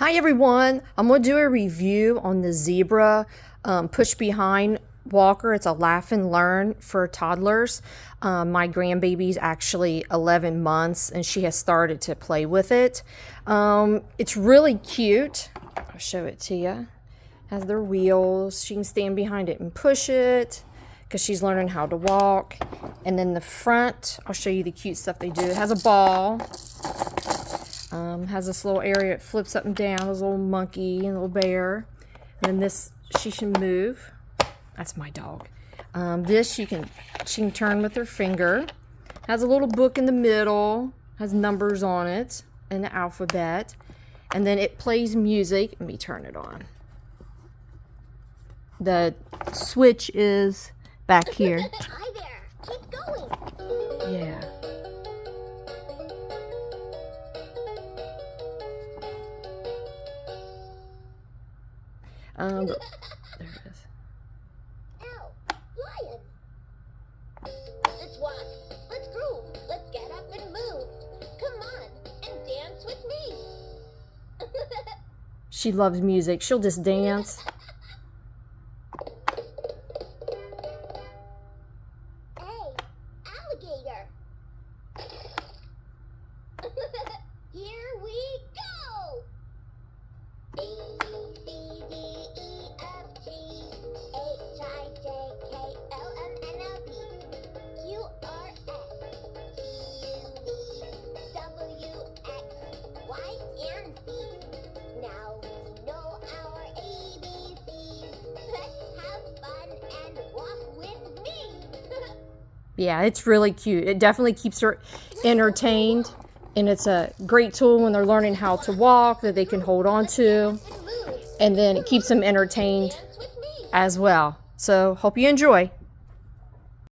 Hi everyone, I'm going to do a review on the Zebra push behind walker. It's a laugh and learn for toddlers. My grandbaby's actually 11 months and she has started to play with it. It's really cute. I'll show it to you. Has their wheels. She can stand behind it and push it because she's learning how to walk. And then the front, I'll show you the cute stuff they do. It has a ball. Has this little area, it flips up and down, this little monkey and little bear. And then this, she can move. That's my dog. This she can turn with her finger. Has a little book in the middle, has numbers on it and the alphabet. And then it plays music. Let me turn it on. The switch is back here. Hi there. Keep going. Yeah. There it is. Ow, lion. Let's walk. Let's groove. Let's get up and move. Come on and dance with me. She loves music. She'll just dance. Hey, alligator. Here we go. A, B, C, D, E, F, G, H, I, J, K, L, M, N, O, P, Q, R, S, T, U, V, W, X, Y, and Z. Now we know our ABCs. Let's have fun and walk with me. Yeah, it's really cute. It definitely keeps her entertained. And it's a great tool when they're learning how to walk that they can hold on to. And then it keeps them entertained as well. So hope you enjoy.